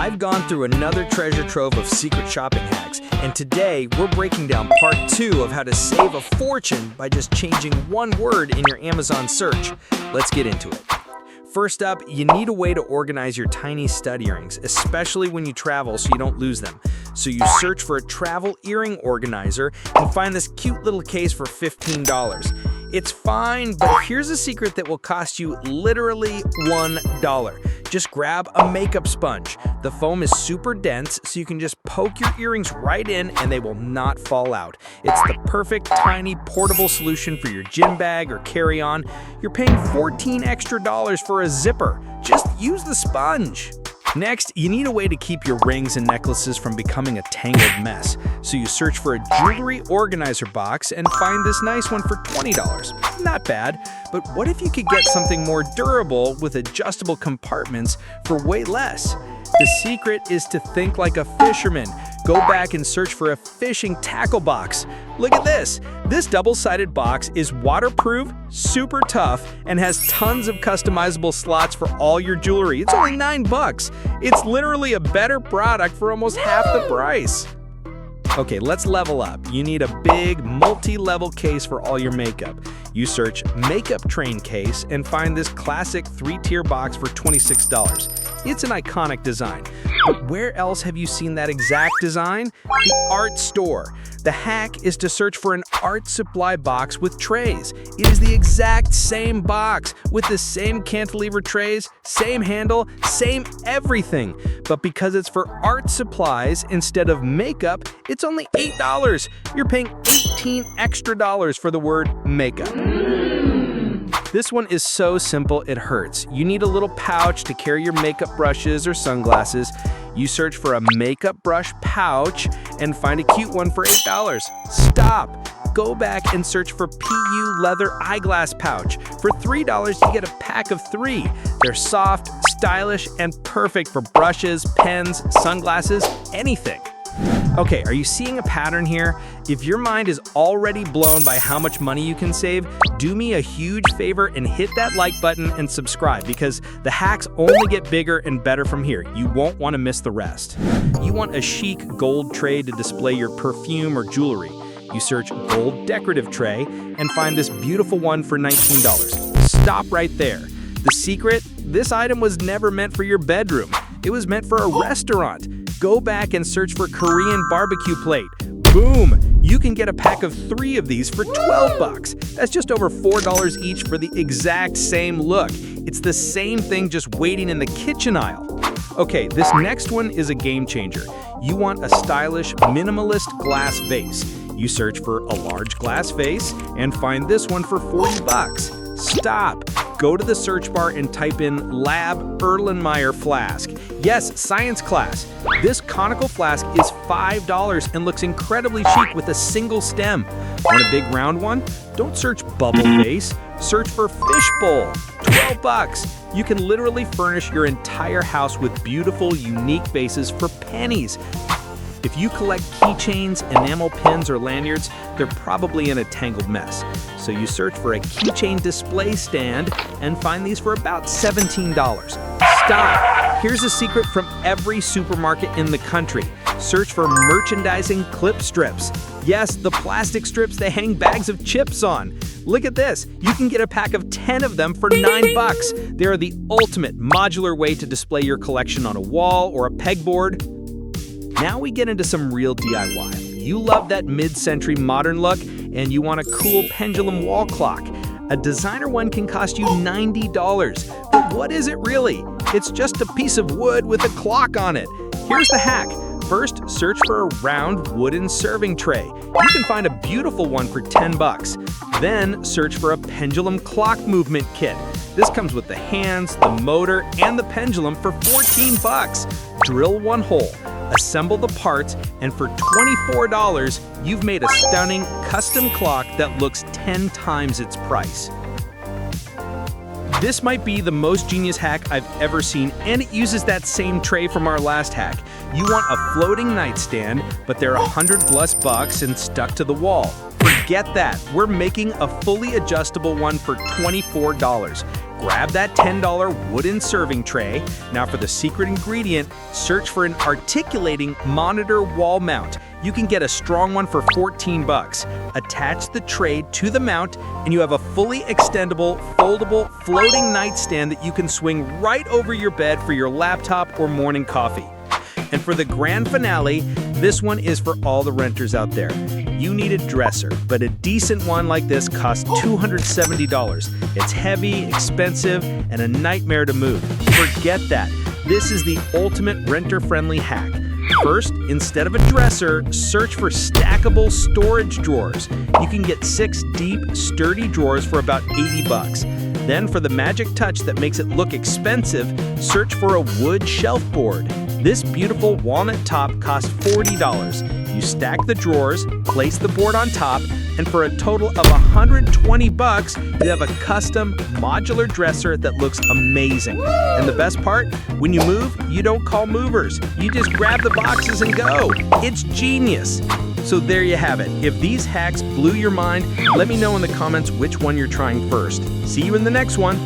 I've gone through another treasure trove of secret shopping hacks, and today we're breaking down part 2 of how to save a fortune by just changing one word in your Amazon search. Let's get into it. First up, you need a way to organize your tiny stud earrings, especially when you travel so you don't lose them. So you search for a travel earring organizer and find this cute little case for $15. It's fine, but here's a secret that will cost you literally $1. Just grab a makeup sponge. The foam is super dense, so you can just poke your earrings right in and they will not fall out. It's the perfect tiny portable solution for your gym bag or carry-on. You're paying $14 extra for a zipper. Just use the sponge. Next, you need a way to keep your rings and necklaces from becoming a tangled mess. So you search for a jewelry organizer box and find this nice one for $20. Not bad, but what if you could get something more durable with adjustable compartments for way less? The secret is to think like a fisherman. Go back and search for a fishing tackle box. Look at this. This double-sided box is waterproof, super tough, and has tons of customizable slots for all your jewelry. It's only $9. It's literally a better product for almost half the price. Okay, let's level up. You need a big, multi-level case for all your makeup. You search Makeup Train Case and find this classic 3-tier box for $26. It's an iconic design. But where else have you seen that exact design? The art store. The hack is to search for an art supply box with trays. It is the exact same box with the same cantilever trays, same handle, same everything. But because it's for art supplies instead of makeup, it's only $8. You're paying $18 extra for the word makeup. This one is so simple it hurts. You need a little pouch to carry your makeup brushes or sunglasses. You search for a makeup brush pouch and find a cute one for $8. Stop. Go back and search for PU leather eyeglass pouch. For $3, you get a pack of 3. They're soft, stylish, and perfect for brushes, pens, sunglasses, anything. Okay, are you seeing a pattern here? If your mind is already blown by how much money you can save, do me a huge favor and hit that like button and subscribe, because the hacks only get bigger and better from here. You won't want to miss the rest. You want a chic gold tray to display your perfume or jewelry. You search gold decorative tray and find this beautiful one for $19. Stop right there. The secret? This item was never meant for your bedroom. It was meant for a restaurant. Go back and search for Korean barbecue plate. Boom! You can get a pack of 3 of these for $12. That's just over $4 each for the exact same look. It's the same thing, just waiting in the kitchen aisle. Okay, this next one is a game changer. You want a stylish, minimalist glass vase. You search for a large glass vase and find this one for $40. Stop. Go to the search bar and type in Lab Erlenmeyer flask. Yes, science class. This conical flask is $5 and looks incredibly chic with a single stem. Want a big round one? Don't search bubble vase. Search for fishbowl. $12. You can literally furnish your entire house with beautiful, unique vases for pennies. If you collect keychains, enamel pins, or lanyards, they're probably in a tangled mess. So you search for a keychain display stand and find these for about $17. Stop! Here's a secret from every supermarket in the country. Search for merchandising clip strips. Yes, the plastic strips they hang bags of chips on. Look at this. You can get a pack of 10 of them for $9. They are the ultimate modular way to display your collection on a wall or a pegboard. Now we get into some real DIY. You love that mid-century modern look and you want a cool pendulum wall clock. A designer one can cost you $90. But what is it really? It's just a piece of wood with a clock on it. Here's the hack. First, search for a round wooden serving tray. You can find a beautiful one for $10. Then, search for a pendulum clock movement kit. This comes with the hands, the motor, and the pendulum for $14. Drill one hole, assemble the parts, and for $24, you've made a stunning custom clock that looks 10 times its price. This might be the most genius hack I've ever seen, and it uses that same tray from our last hack. You want a floating nightstand, but they're $100+ and stuck to the wall. Forget that. We're making a fully adjustable one for $24. grab that $10 wooden serving tray. Now for the secret ingredient, search for an articulating monitor wall mount. You can get a strong one for 14 bucks. Attach the tray to the mount and you have a fully extendable, foldable, floating nightstand that you can swing right over your bed for your laptop or morning coffee. And for the grand finale, this one is for all the renters out there. You need a dresser, but a decent one like this costs $270. It's heavy, expensive, and a nightmare to move. Forget that. This is the ultimate renter-friendly hack. First, instead of a dresser, search for stackable storage drawers. You can get 6 deep, sturdy drawers for about 80 bucks. Then for the magic touch that makes it look expensive, search for a wood shelf board. This beautiful walnut top costs $40. You stack the drawers, place the board on top, and for a total of 120 bucks, you have a custom modular dresser that looks amazing. And the best part, when you move, you don't call movers. You just grab the boxes and go. It's genius. So there you have it. If these hacks blew your mind, let me know in the comments which one you're trying first. See you in the next one.